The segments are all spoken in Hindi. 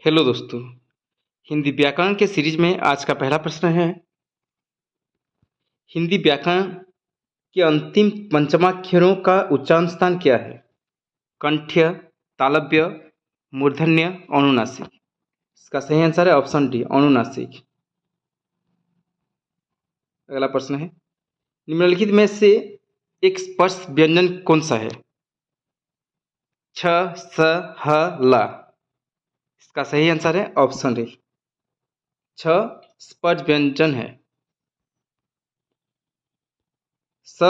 हेलो दोस्तों, हिंदी व्याकरण के सीरीज में आज का पहला प्रश्न है। हिंदी व्याकरण के अंतिम पंचमाक्षरों का उच्चारण स्थान क्या है? कंठ्य, तालव्य, मूर्धन्य, अनुनासिक। इसका सही आंसर है ऑप्शन डी, अनुनासिक। अगला प्रश्न है, निम्नलिखित में से एक स्पर्श व्यंजन कौन सा है? छ, स, ह, ला। इसका सही आंसर है ऑप्शन डी, छ स्पर्श व्यंजन है। स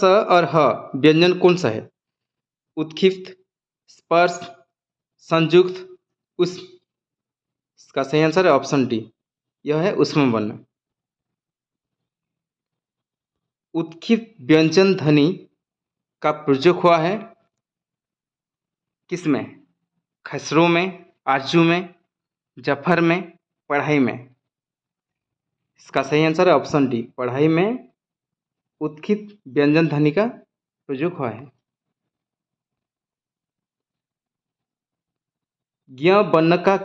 और ह व्यंजन कौन सा है? उत्क्षिप्त, स्पर्श, संयुक्त, उष्म। इसका सही आंसर है ऑप्शन डी, यह है उष्म वर्ण। उत्क्षिप्त व्यंजन ध्वनि का प्रयोग हुआ है किसमें? खसरों में, आरजू में, जफर में, पढ़ाई में। इसका सही आंसर है ऑप्शन डी, पढ़ाई में उत्क्षिप्त व्यंजन ध्वनि का प्रयोग हुआ है। ज्ञ वर्ण का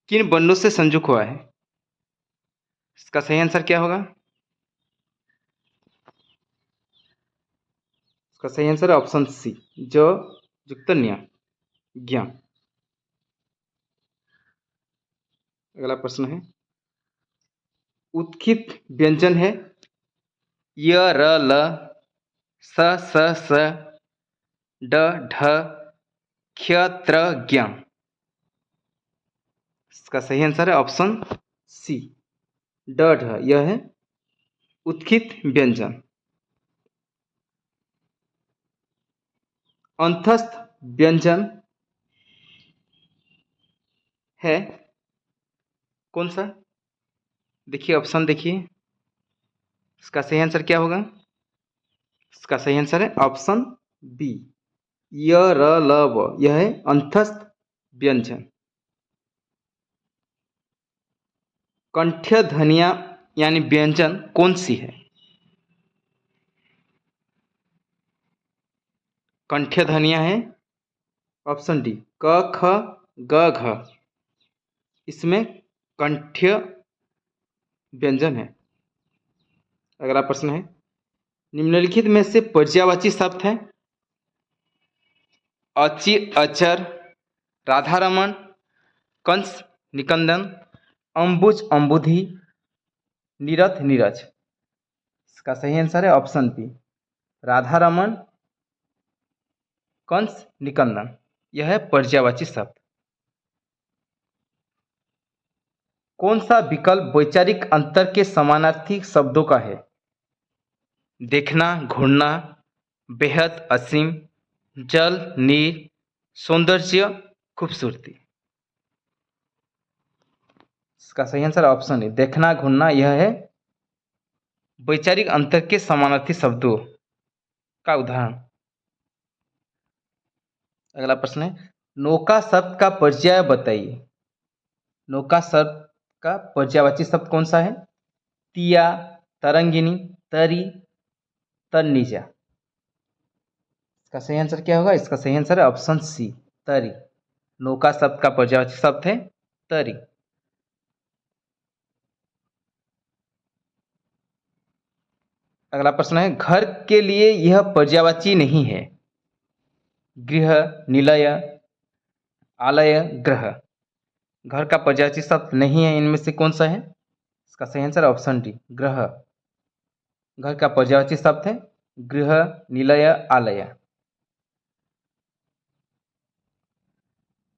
किन वर्णों से संयुक्त हुआ है? इसका सही आंसर क्या होगा? इसका सही आंसर है ऑप्शन सी, ज युक्त न्य, ज्ञ। अगला प्रश्न है, उत्क्षिप्त व्यंजन है य, र, ल, स, ड, ढ, क्ष, त्र, ज्ञ। इसका सही आंसर है ऑप्शन सी, ड, ढ। यह है उत्क्षिप्त व्यंजन। अंतस्थ व्यंजन है कौन सा? देखिए ऑप्शन देखिए, इसका सही आंसर क्या होगा? इसका सही आंसर है ऑप्शन बी, य, र, ल, व। यह है अंतस्थ व्यंजन। कंठ्य ध्वनियां यानी व्यंजन कौन सी है? कंठ्य ध्वनियां है ऑप्शन डी, क, ख, ग, घ। इसमें कंठ्य व्यंजन है। अगला प्रश्न है, निम्नलिखित में से पर्यायवाची शब्द है अचि, अचर, राधारमण, कंस, निकंदन, अंबुज, अंबुधि, नीरथ, नीरज। इसका सही आंसर है ऑप्शन बी, राधारमण, कंस, निकंदन। यह है पर्यायवाची शब्द। कौन सा विकल्प वैचारिक अंतर के समानार्थी शब्दों का है? देखना, घूरना, बेहद, असीम, जल, नीर, सौंदर्य, खूबसूरती। इसका सही आंसर ऑप्शन है देखना, घूरना। यह है वैचारिक अंतर के समानार्थी शब्दों का उदाहरण। अगला प्रश्न है, नौका शब्द का पर्याय बताइए। नौका शब्द का पर्यायवाची शब्द कौन सा है? तिया, तरंगिनी, तरी, तन्निजा। इसका सही आंसर क्या होगा? इसका सही आंसर है ऑप्शन सी, तरी। नौका शब्द का पर्यायवाची शब्द है तरी। अगला प्रश्न है, घर के लिए यह पर्यायवाची नहीं है। गृह, निलय, आलय, ग्रह। घर का पर्यायवाची शब्द नहीं है, इनमें से कौन सा है? इसका सही आंसर ऑप्शन डी, ग्रह। घर का पर्यायवाची शब्द है गृह, निलय, आलय।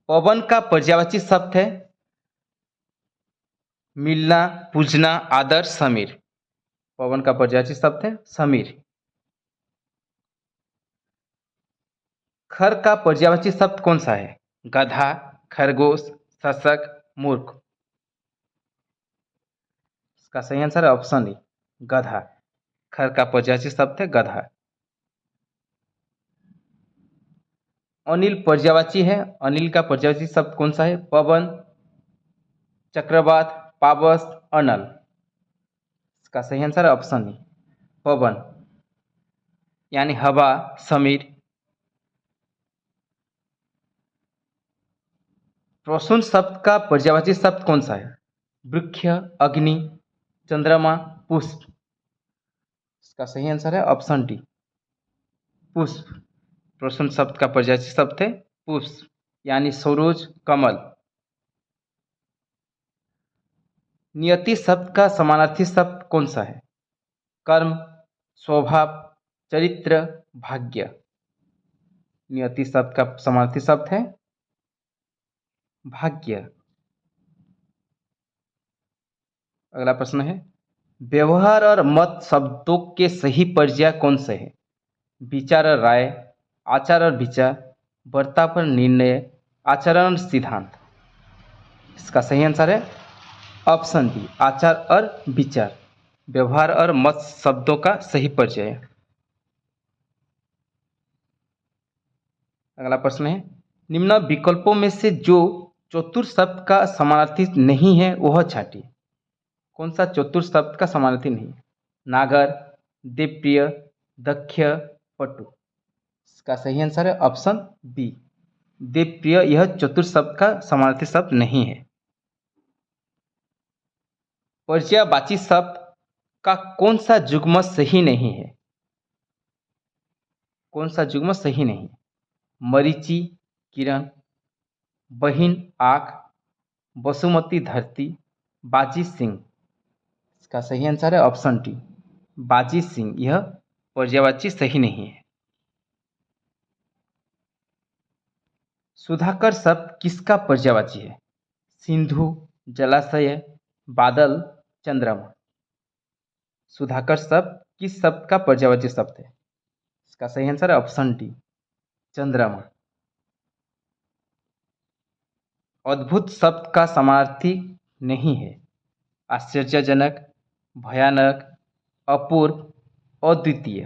पवन का पर्यायवाची शब्द है मिलना, पूजना, आदर, समीर। पवन का पर्यायवाची शब्द है समीर। खर का पर्यायवाची शब्द कौन सा है? गधा, खरगोश, शशक, मूर्ख। इसका सही आंसर है ऑप्शन डी, गधा। खर का पर्यायवाची शब्द है गधा। अनिल पर्यायवाची है। अनिल का पर्यायवाची शब्द कौन सा है? पवन, चक्रवात, पावस, अनल। इसका सही आंसर है ऑप्शन डी, पवन यानी हवा, समीर। प्रसून शब्द का पर्यायवाची शब्द कौन सा है? वृक्ष, अग्नि, चंद्रमा, पुष्प। इसका सही आंसर है ऑप्शन डी, पुष्प। प्रसून शब्द का पर्यायवाची शब्द है पुष्प, यानी सरोज, कमल। नियति शब्द का समानार्थी शब्द कौन सा है? कर्म, स्वभाव, चरित्र, भाग्य। नियति शब्द का समानार्थी शब्द है भाग्य। अगला प्रश्न है, व्यवहार और मत शब्दों के सही पर्याय कौन से हैं? विचार और राय, आचार और विचार, वर्ताव और निर्णय, आचरण और सिद्धांत। इसका सही आंसर है ऑप्शन बी, आचार और विचार। व्यवहार और मत शब्दों का सही पर्याय। अगला प्रश्न है, निम्न विकल्पों में से जो चतुर शब्द का समानार्थी नहीं है वह छांटिए। कौन सा चतुर शब्द का समानार्थी नहीं है? नागर, देवप्रिय, दक्ष, पटु। इसका सही आंसर है ऑप्शन बी, देवप्रिय। यह चतुर शब्द का समानार्थी शब्द नहीं है। पर्यायवाची शब्द का कौन सा युग्म सही नहीं है? कौन सा युग्म सही नहीं है? मरीचि, किरण, बहिन, आँख, वसुमती, धरती, बाजी, सिंह। इसका सही आंसर है ऑप्शन डी, बाजी सिंह। यह पर्यायवाची सही नहीं है। सुधाकर शब्द किसका पर्यायवाची है? सिंधु, जलाशय, बादल, चंद्रमा। सुधाकर शब्द किस शब्द का पर्यायवाची शब्द है? इसका सही आंसर है ऑप्शन डी, चंद्रमा। अद्भुत शब्द का समानार्थी नहीं है? आश्चर्यजनक, भयानक, अपूर्व, अद्वितीय।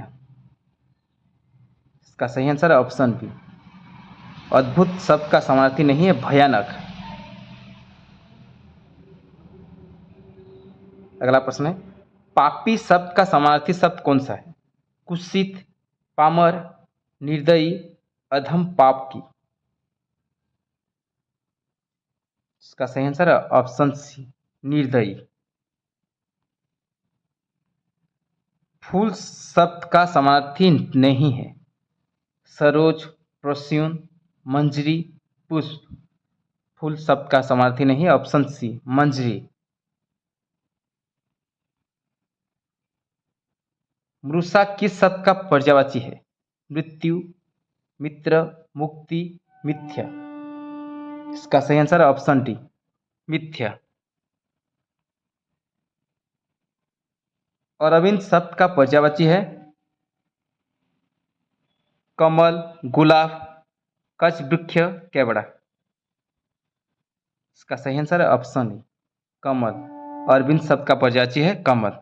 इसका सही आंसर है ऑप्शन बी, अद्भुत शब्द का समानार्थी नहीं है भयानक। अगला प्रश्न है, पापी शब्द का समानार्थी शब्द कौन सा है? कुत्सित, पामर, निर्दयी, अधम, पापी। इसका सही आंसर है ऑप्शन सी, निर्दयी। फूल शब्द का समानार्थी नहीं है? सरोज, प्रसून, मंजरी, पुष्प। फूल शब्द का समानार्थी नहीं है ऑप्शन सी, मंजरी। मृषा किस शब्द का पर्यायवाची है? मृत्यु, मित्र, मुक्ति, मिथ्या। इसका सही आंसर है ऑप्शन डी, मिथ्या। अरविंद शब्द का पर्यायवाची है कमल, गुलाब, कच्छ वृक्ष, केवड़ा। इसका सही आंसर है ऑप्शन ए, कमल। अरविंद शब्द का पर्यायवाची है कमल।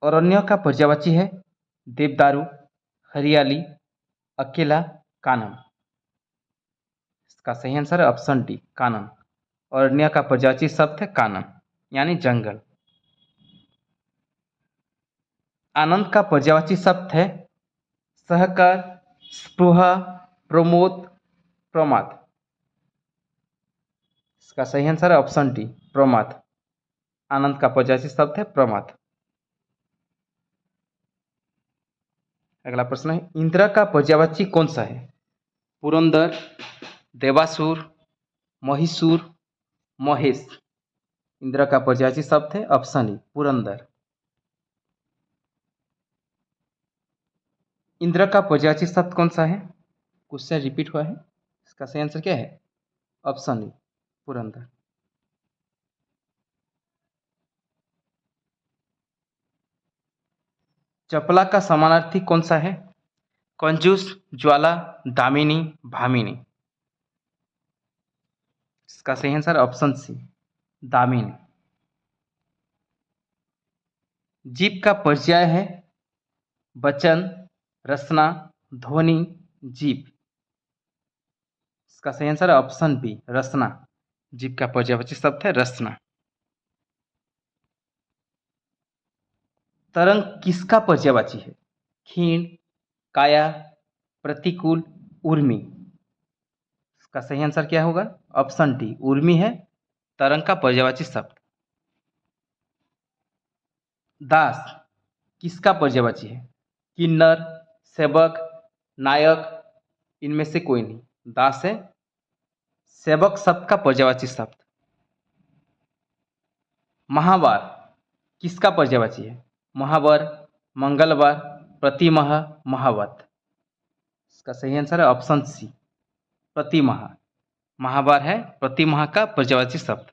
अरण्य का पर्यायवाची है देवदारू, हरियाली, अकेला, कानन। इसका सही आंसर है ऑप्शन डी, कानन। अरण्य का पर्यायवाची शब्द है कानन, यानी जंगल। आनंद का पर्यायवाची शब्द है सहकार, स्पृहा, प्रमोद, प्रमाद। इसका सही आंसर है ऑप्शन डी, प्रमाद। आनंद का पर्यायवाची शब्द है प्रमाद। अगला प्रश्न है, इंद्र का पर्यायवाची कौन सा है? पुरंदर, देवासुर, महिषूर, महेश। इंद्र का पर्यायवाची शब्द है ऑप्शन ई, पुरंदर। इंद्र का पर्यायवाची शब्द कौन सा है? क्वेश्चन रिपीट हुआ है। इसका सही आंसर क्या है? Option E, Purandar. चपला का समानार्थी कौन सा है? कंजूस, ज्वाला, दामिनी, भामिनी। इसका सही आंसर ऑप्शन सी, दामिनी। जीव का पर्याय है वचन, रचना, ध्वनि, जीव। इसका सही आंसर है ऑप्शन बी, रचना। जीव का पर्यायवाची शब्द है रचना। तरंग किसका पर्यायवाची है? क्षीण, काया, प्रतिकूल, उर्मी। इसका सही आंसर क्या होगा? ऑप्शन डी, उर्मी है तरंग का पर्यायवाची शब्द। दास किसका पर्यायवाची है? किन्नर, सेवक, नायक, इनमें से कोई नहीं। दास है सेवक शब्द का पर्यायवाची शब्द। महावार किसका पर्यायवाची है? महावर, मंगलवार, प्रतिमाह, महावत। इसका सही आंसर है ऑप्शन सी, प्रतिमाह। महावार है प्रतिमाह का पर्यायवाची शब्द।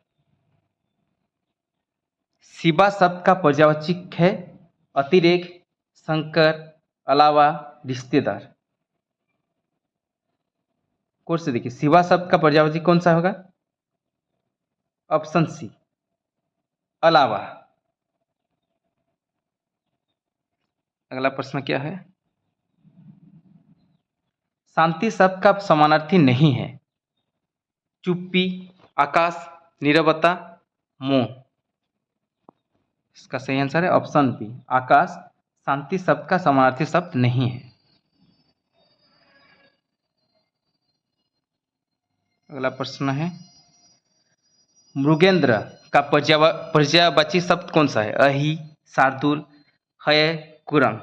शिवा शब्द का पर्यायवाची है अतिरेक, संकर, अलावा, रिश्तेदार। कोर्स से देखिए, शिवा शब्द का पर्यायवाची कौन सा होगा? ऑप्शन सी, अलावा। अगला प्रश्न क्या है? शांति शब्द का समानार्थी नहीं है। चुप्पी, आकाश, नीरवता, मोह। इसका सही आंसर है ऑप्शन बी, आकाश शांति शब्द का समानार्थी शब्द नहीं है। अगला प्रश्न है, मृगेंद्र का पर्यायवाची शब्द कौन सा है? अहि, शार्दूल, हय, कुरंग।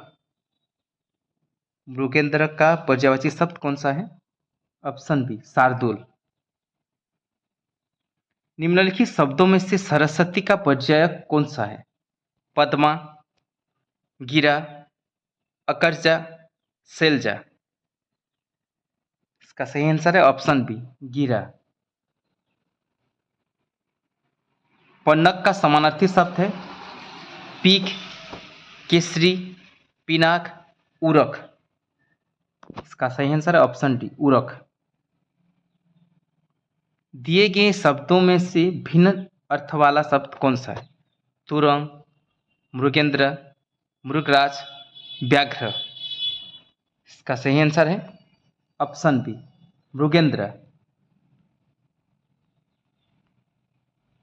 मृगेंद्र का पर्यायवाची शब्द कौन सा है? ऑप्शन बी, शार्दूल। निम्नलिखित शब्दों में से सरस्वती का पर्यायक कौन सा है? पद्मा, गिरा, अकर्जा, शैलजा। इसका सही आंसर है ऑप्शन बी, गिरा। पन्नग का समानार्थी शब्द है पीक, केसरी, पिनाक, उरक। इसका सही आंसर है ऑप्शन डी, उरक। दिए गए शब्दों में से भिन्न अर्थ वाला शब्द कौन सा है? तुरंग, मृगेंद्र, मृगराज, व्याघ्र। इसका सही आंसर है ऑप्शन बी, मृगेंद्र।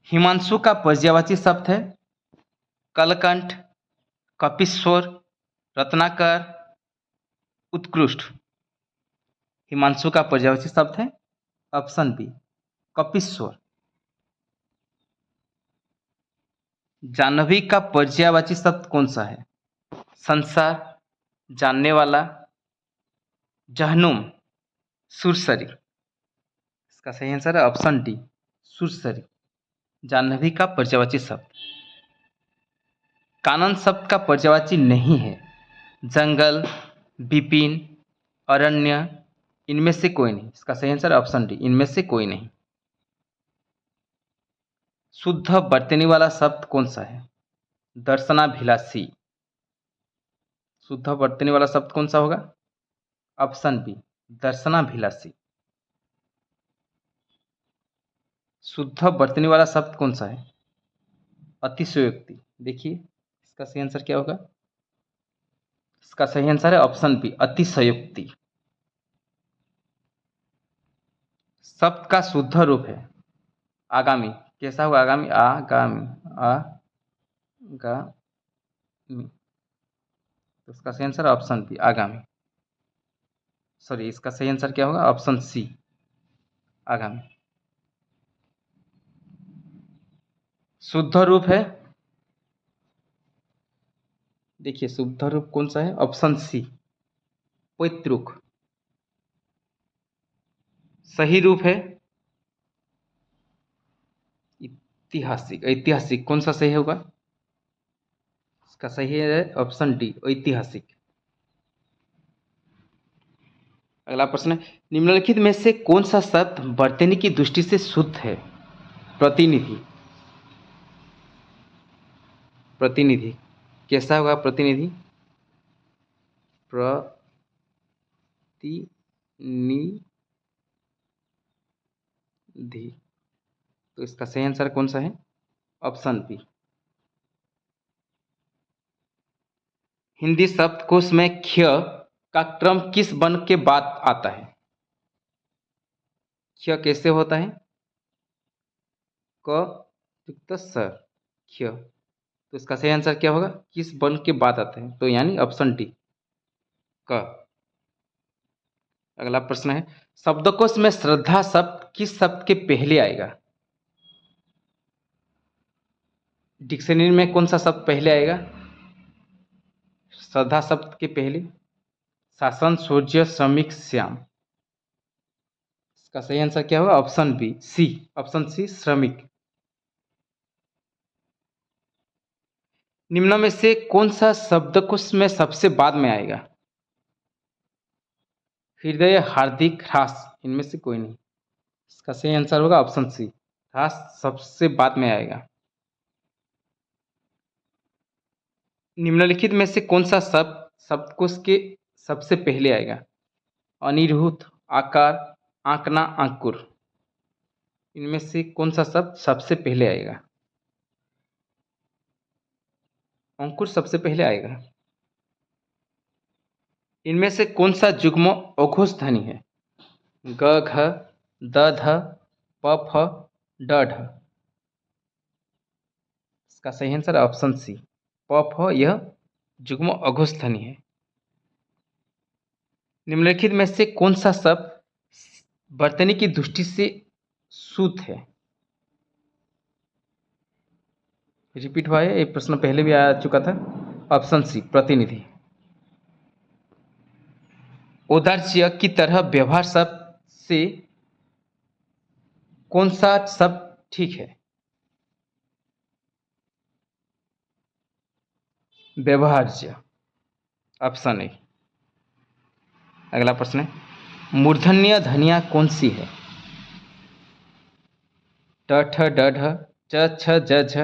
हिमांशु का पर्यायवाची शब्द है कलकंठ, कपिश्वर, रत्नाकर, उत्कृष्ट। हिमांशु का पर्यायवाची शब्द है ऑप्शन बी, कपिश्वर। जाह्नवी का पर्यायवाची शब्द कौन सा है? संसार, जानने वाला, जहनुम, सुरसरी। इसका सही आंसर है ऑप्शन डी, सुरसरी। जाह्नवी का पर्यायवाची शब्द। कानन शब्द का पर्यायवाची नहीं है। जंगल, विपिन, अरण्य, इनमें से कोई नहीं। इसका सही आंसर ऑप्शन डी, इनमें से कोई नहीं। शुद्ध वर्तनी वाला शब्द कौन सा है? दर्शनाभिलाषी। शुद्ध वर्तनी वाला शब्द कौन सा होगा? ऑप्शन बी, दर्शनाभिलाषी। शुद्ध वर्तनी वाला शब्द कौन सा है? अतिशयोक्ति। देखिए इसका सही आंसर क्या होगा? इसका सही आंसर है ऑप्शन बी, अतिशयोक्ति। शब्द का शुद्ध रूप है आगामी। कैसा होगा आगामी? आगामी, आगामी। तो इसका सही आंसर ऑप्शन बी, आगामी। सॉरी, इसका सही आंसर क्या होगा? ऑप्शन सी, आगामी। शुद्ध रूप है, देखिए शुद्ध रूप कौन सा है? ऑप्शन सी, पैतृक। सही रूप है ऐतिहासिक। ऐतिहासिक कौन सा सही होगा? इसका सही है ऑप्शन डी, ऐतिहासिक। अगला प्रश्न है, निम्नलिखित में से कौन सा शब्द वर्तनी की दृष्टि से शुद्ध है? प्रतिनिधि। प्रतिनिधि कैसा होगा? प्रतिनिधि, प्रतिनिधि। तो इसका सही आंसर कौन सा है? Option B. हिंदी शब्दकोश में क्ष का क्रम किस वर्ण के बाद आता है? क्ष कैसे होता है? क युक्त स, क्ष। तो इसका सही आंसर क्या होगा? किस वर्ण के बाद आता है? तो यानी ऑप्शन डी, क। अगला प्रश्न है, शब्दकोश में श्रद्धा शब्द किस शब्द के पहले आएगा? डिक्शनरी में कौन सा शब्द पहले आएगा? श्रद्धा शब्द के पहले शासन, सूर्य, श्रमिक, श्याम। इसका सही आंसर क्या होगा? ऑप्शन बी, सी। ऑप्शन सी, श्रमिक। निम्न में से कौन सा शब्दकोश में सबसे बाद में आएगा? हृदय, हार्दिक, ह्रास। इनमें से कोई नहीं। इसका सही आंसर होगा ऑप्शन सी, ह्रास सबसे बाद में आएगा। निम्नलिखित में से कौन सा शब्द शब्दकोश के सबसे पहले आएगा? अनिरुद्ध, आकार, आंकना, अंकुर। इनमें से कौन सा शब्द सबसे पहले आएगा? अंकुर सबसे पहले आएगा। इनमें से कौन सा जुग्म अघोष ध्वनि है? ग, घ, द, ध, प, फ, ड, ढ। इसका सही आंसर ऑप्शन सी, प, फ। यह जुग्म अघोष ध्वनि है। निम्नलिखित में से कौन सा शब्द वर्तनी की दृष्टि से शुद्ध है? रिपीट हुआ है, ये प्रश्न पहले भी आ चुका था। ऑप्शन सी, प्रतिनिधि। औदार्य की तरह व्यवहार शब्द से कौन सा शब्द ठीक है? व्यवहार्य, ऑप्शन ए। अगला प्रश्न है, मूर्धन्य ध्वनियाँ कौन सी है? ट, ठ, ड, ढ, च, छ, ज, झ,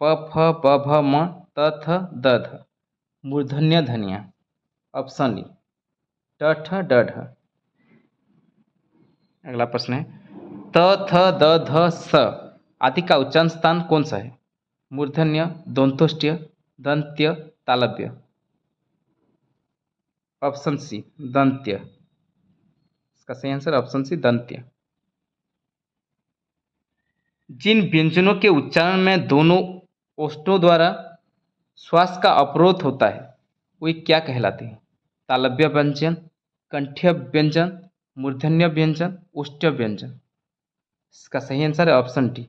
प, फ, ब, भ, म, त, थ, द, ध। मूर्धन्य ध्वनियाँ। ऑप्शन ई, ट, ठ, ड, ढ। अगला प्रश्न है, त, थ, द, ध, स आदि का उच्चारण स्थान कौन सा है? मूर्धन्य, दंतोष्ट्य, दंत्य, तालव्य। Option C, दंत्य। इसका सही आंसर ऑप्शन सी, दंत्य। जिन व्यंजनों के उच्चारण में दोनों ओष्ठों द्वारा श्वास का अवरोध होता है वे क्या कहलाते हैं? तालव्य व्यंजन, कंठ्य व्यंजन, मूर्धन्य व्यंजन, ओष्ठ्य व्यंजन। इसका सही आंसर है ऑप्शन डी,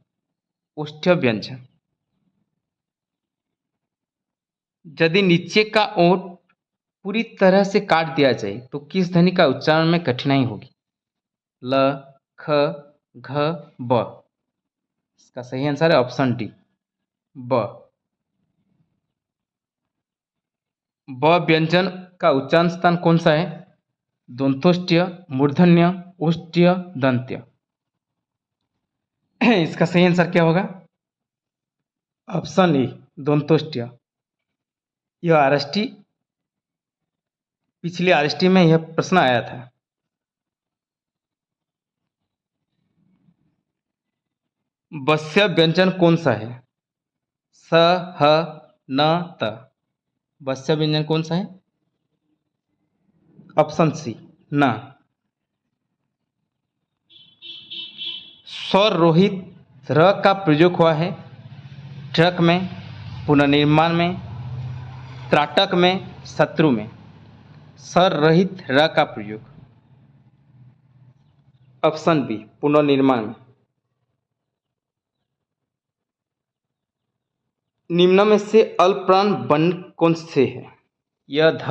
ओष्ठ्य व्यंजन। यदि नीचे का ओठ पूरी तरह से काट दिया जाए तो किस ध्वनि का उच्चारण में कठिनाई होगी? ल, ख, घ, ब। इसका सही आंसर है ऑप्शन डी, ब। ब व्यंजन का उच्चारण स्थान कौन सा है? दंतोष्ट्य, मूर्धन्य, ओष्ठ्य, दंत्य। इसका सही आंसर क्या होगा? ऑप्शन ए, दंतोष्ट्य। यह आरएसटी, पिछले आरएसटी में यह प्रश्न आया था। वस्य व्यंजन कौन सा है? स, ह, न, त। वस्य व्यंजन कौन सा है? ऑप्शन सी, न। स्वर रोहित र का प्रयोग हुआ है ट्रक में, पुनर्निर्माण में, त्राटक में, शत्रु में। स्वर रहित र का प्रयोग। ऑप्शन बी, पुनर्निर्माण में। निम्न में से अल्पप्राण वर्ण कौन से है? य, ध,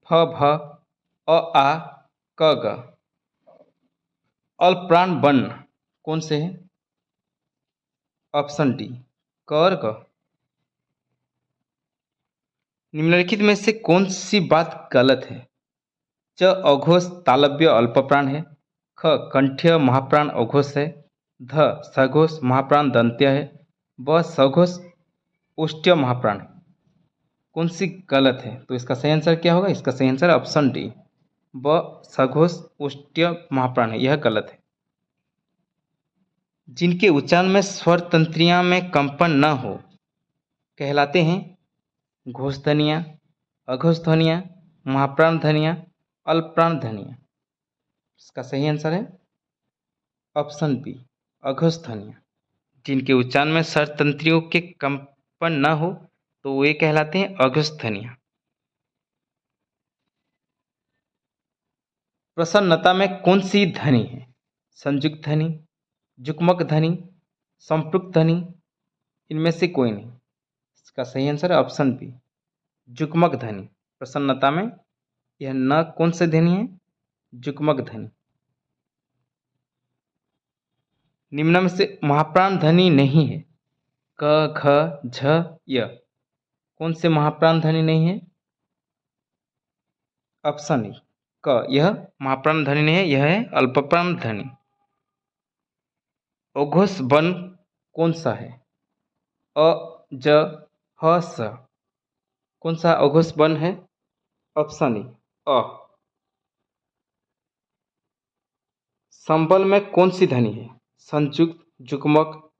फ, भ, अ, आ, क, ग। अल्पप्राण वर्ण कौन से है? ऑप्शन डी, क और ग। निम्नलिखित में से कौन सी बात गलत है? च अघोष तालव्य अल्पप्राण है, ख कंठ्य महाप्राण अघोष है, ध सघोष महाप्राण दंत्य है, ब सघोष ओष्ठ्य महाप्राण है। कौन सी गलत है? तो इसका सही आंसर क्या होगा? इसका सही आंसर ऑप्शन डी, ब सघोष ओष्ठ्य महाप्राण है। यह गलत है। जिनके उच्चारण में स्वर तंत्रियां में कंपन न हो कहलाते हैं घोष ध्वनियाँ, अघोष ध्वनियाँ, महाप्राण ध्वनियाँ, अल्पप्राण ध्वनियाँ। इसका सही आंसर है ऑप्शन बी, अघोष ध्वनियाँ। जिनके उच्चारण में स्वर तंत्रियों के कंपन न हो तो वे कहलाते हैं अघोष ध्वनियाँ। प्रसन्नता में कौन सी ध्वनि है? संयुक्त ध्वनि, जुग्मक ध्वनि, संपृक्त ध्वनि, इनमें से कोई नहीं। इसका सही आंसर है ऑप्शन बी, जुग्मक ध्वनि। प्रसन्नता में यह न कौन सी ध्वनि है? जुग्मक ध्वनि। निम्न में से महाप्राण ध्वनि नहीं है। क, ख, झ, य कौन से महाप्राण ध्वनि नहीं है? ऑप्शन ए क, यह महाप्राण ध्वनि नहीं है, यह है अल्पप्राण ध्वनि। अघोष वर्ण कौन सा है? अ, ज, ह, स कौन सा अघोष वर्ण है? ऑप्शन ए अ। संबल में कौन सी ध्वनि है? संयुक्त, जुग्मक,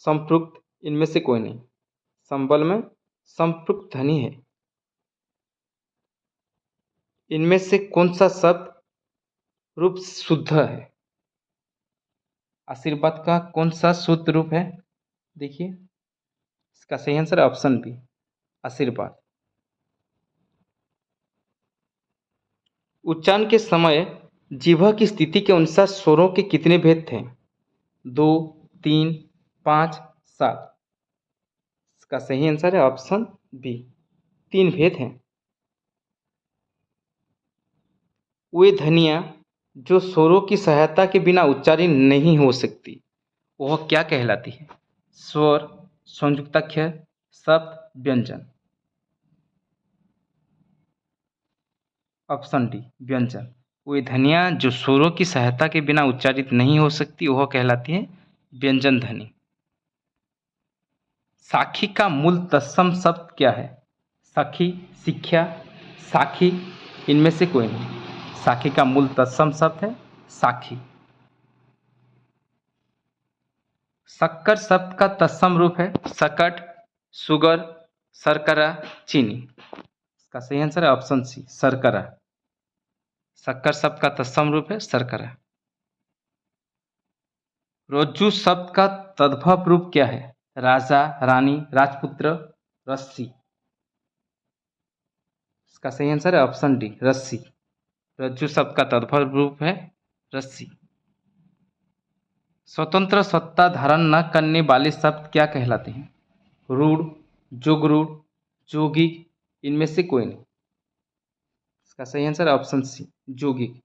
संपृक्त, इनमें से कोई नहीं। संबल में संपृक्त ध्वनि है। इनमें से कौन सा शब्द रूप शुद्ध है? आशीर्वाद का कौन सा शुद्ध रूप है? देखिए, इसका सही आंसर ऑप्शन बी, आशीर्वाद। उच्चारण के समय जिह्वा की स्थिति के अनुसार स्वरों के कितने भेद थे? 2, 3, 5, 7। इसका सही आंसर है ऑप्शन बी, 3 भेद हैं। वे ध्वनियाँ जो स्वरों की सहायता के बिना उच्चारित नहीं हो सकती, वह क्या कहलाती है? स्वर, संयुक्ताक्षर, शब्द, व्यंजन। ऑप्शन डी, व्यंजन। वे ध्वनियाँ जो स्वरों की सहायता के बिना उच्चारित नहीं हो सकती, वह कहलाती है व्यंजन ध्वनि। साखी का मूल तत्सम शब्द क्या है? सखी, शिक्षा, साखी, इनमें से कोई नहीं। साखी का मूल तत्सम शब्द है साखी। शक्कर शब्द का तत्सम रूप है शकट, शुगर, शर्करा, चीनी। इसका सही आंसर है ऑप्शन सी, शर्करा। शक्कर शब्द का तत्सम रूप है शर्करा। रोज्जू शब्द का तद्भव रूप क्या है? राजा, रानी, राजपुत्र, रस्सी। इसका सही आंसर है ऑप्शन डी, रस्सी। रज्जू शब्द का तद्भव रूप है रस्सी। स्वतंत्र सत्ता धारण न करने वाले शब्द क्या कहलाते हैं? रूढ़, जुगरूढ़, जोगिक, इनमें से कोई नहीं। इसका सही आंसर ऑप्शन सी, जोगिक।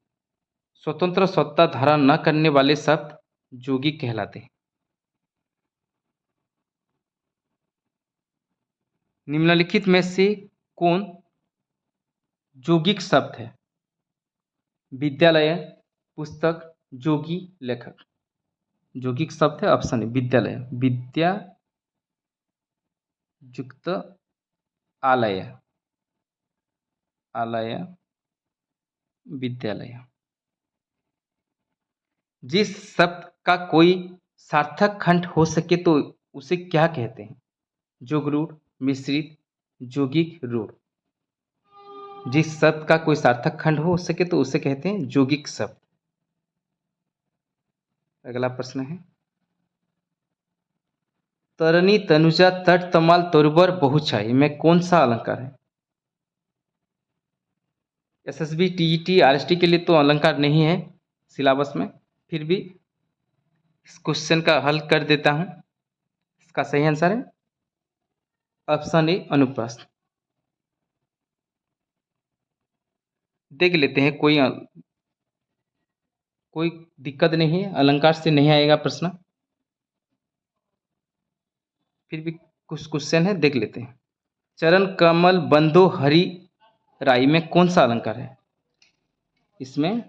स्वतंत्र सत्ता धारण न करने वाले शब्द जोगिक कहलाते हैं। निम्नलिखित में से कौन जोगिक शब्द है? विद्यालय, पुस्तक, जोगी, लेखक। जोगिक शब्द है ऑप्शन ए विद्यालय। विद्या युक्त आलय, आलय, विद्यालय। जिस शब्द का कोई सार्थक खंड हो सके तो उसे क्या कहते हैं? जुगरूढ़, मिश्रित, जोगिक, रूढ़। जिस शब्द का कोई सार्थक खंड हो सके तो उसे कहते हैं जोगिक शब्द। अगला प्रश्न है, तरनी, तनुजा, तट, तमाल, तरुबर, बहुछाई में कौन सा अलंकार है? एसएसबी, टीईटी, आरएसटी के लिए तो अलंकार नहीं है सिलेबस में, फिर भी इस क्वेश्चन का हल कर देता हूं। इसका सही आंसर है ऑप्शन ए, अनुप्रास। देख लेते हैं, कोई दिक्कत नहीं है, अलंकार से नहीं आएगा प्रश्न, फिर भी कुछ क्वेश्चन है, देख लेते हैं। चरण कमल बंदो हरि राई में कौन सा अलंकार है? इसमें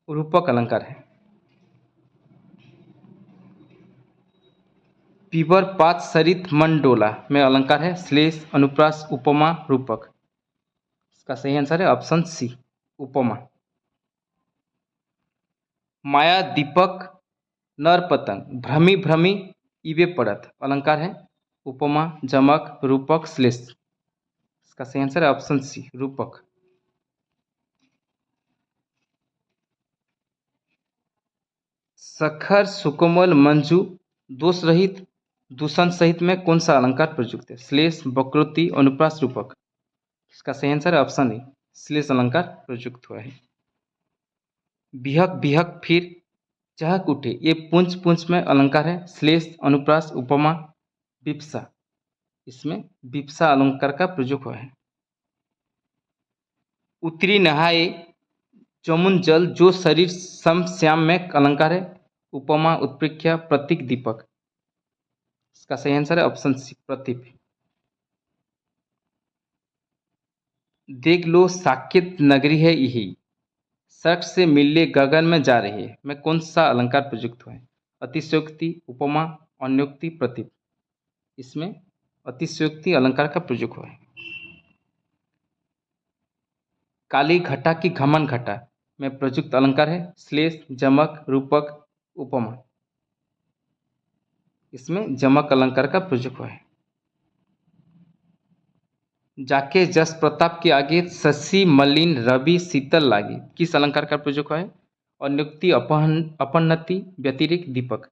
रूपक अलंकार है। पीवर पात सरित मन डोला में अलंकार है श्लेष, अनुप्रास, उपमा, रूपक। इसका सही आंसर है ऑप्शन सी, उपमा। माया दीपक नर पतंग भ्रमी भ्रमी इवे पड़त अलंकार है उपमा, जमक, रूपक, श्लेष। इसका सही आंसर है ऑप्शन सी, रूपक। सखर, सुकोमल, मंजू, दोष रहित, दूषण सहित में कौन सा अलंकार प्रयुक्त है? श्लेष, वक्रोक्ति, अनुप्रास, रूपक। इसका सही आंसर है ऑप्शन ए, श्लेष अलंकार प्रयुक्त हुआ है। बिहक बिहक फिर चहक उठे, ये पुंछ पुंछ में अलंकार है। श्लेष, अनुप्रास, उपमा, विप्सा, इसमें विप्सा अलंकार का प्रयोग हुआ है। उतरी नहाए चमुन जल, जो शरीर सम श्याम में अलंकार है। उपमा, उत्प्रेक्षा, प्रतीक, दीपक, इसका सही आंसर है ऑप्शन सी, प्रतीक। देख लो साकेत नगरी है यही, सड़क से मिलने गगन में जा रही है, में कौन सा अलंकार प्रयुक्त हुआ है? अतिशयोक्ति, उपमा, अन्योक्ति, प्रतीक, इसमें अतिशयोक्ति अलंकार का प्रयोग हुआ है। काली घटा की घमन घटा में प्रयुक्त अलंकार है। श्लेष, जमक, रूपक, उपमा, इसमें जमक अलंकार का प्रयोग हुआ है। जाके जस प्रताप के आगे, शशि मलिन रवि शीतल लागे, किस अलंकार का प्रयोग हुआ है? अन्योक्ति, अपन्नति, व्यतिरिक, दीपक,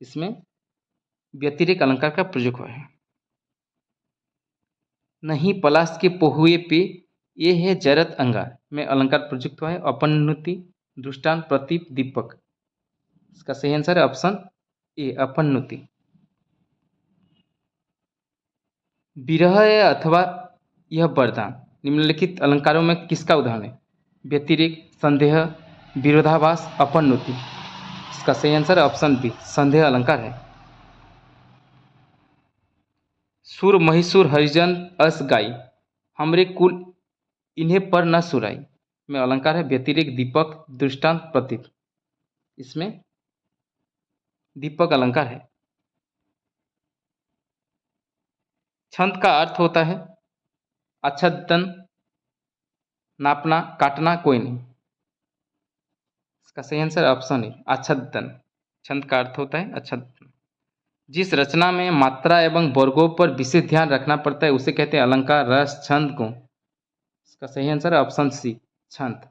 इसमें व्यतिरिक अलंकार का प्रयोग हुआ है। नहीं पलाश के पहुए पे, ये है जरत अंगार में अलंकार प्रयुक्त हुआ है। अपन्नति, दृष्टांत, प्रतीप, दीपक, इसका सही आंसर है ऑप्शन ए, अपन्नति। विरह अथवा यह वरदान निम्नलिखित अलंकारों में किसका उदाहरण है? व्यतिरिक, संदेह, विरोधाभास, अपन्नति, इसका सही आंसर है ऑप्शन बी, संदेह अलंकार है। सुर महिषुर हरिजन अस गाई, हमरे कुल इन्हें पर न सुराई में अलंकार है। व्यतिरिक, दीपक, दृष्टांत, प्रतीक, इसमें दीपक अलंकार है। छंद का अर्थ होता है आच्छादन, नापना, काटना, कोई नहीं, इसका सही आंसर ऑप्शन है आच्छादन। छंद का अर्थ होता है आच्छादन। जिस रचना में मात्रा एवं वर्गों पर विशेष ध्यान रखना पड़ता है उसे कहते हैं अलंकार, रस, छंद, गुण, इसका सही आंसर है ऑप्शन सी, छंद।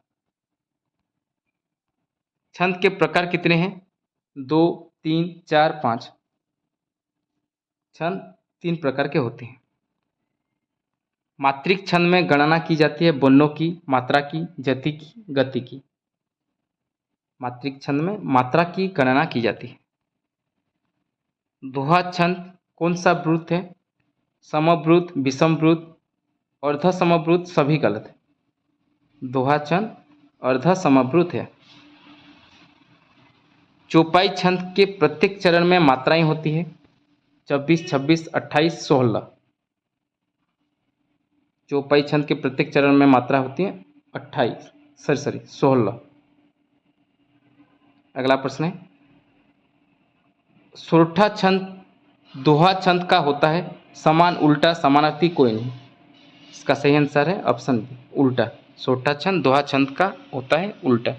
छंद के प्रकार कितने हैं? 2, 3, 4, 5। छंद 3 प्रकार के होते हैं। मात्रिक छंद में गणना की जाती है वर्णों की, मात्रा की, जति की, गति की। मात्रिक छंद में मात्रा की गणना की जाती है। दोहा छंद कौन सा वृत्त है? समवृत्त, विषमवृत्त, अर्ध समवृत्त, सभी गलत है। दोहा छंद अर्ध समवृत्त है। चौपाई छंद के प्रत्येक चरण में मात्राएं होती है। 24, 26, 28, 16। चौपाई छंद के प्रत्येक चरण में मात्रा होती है 16। अगला प्रश्न है, सोरठा छंद दोहा छंद का होता है। समान, उल्टा, समानार्थी, कोई नहीं, इसका सही आंसर है ऑप्शन बी, उल्टा। सोरठा छंद दोहा छंद का होता है उल्टा।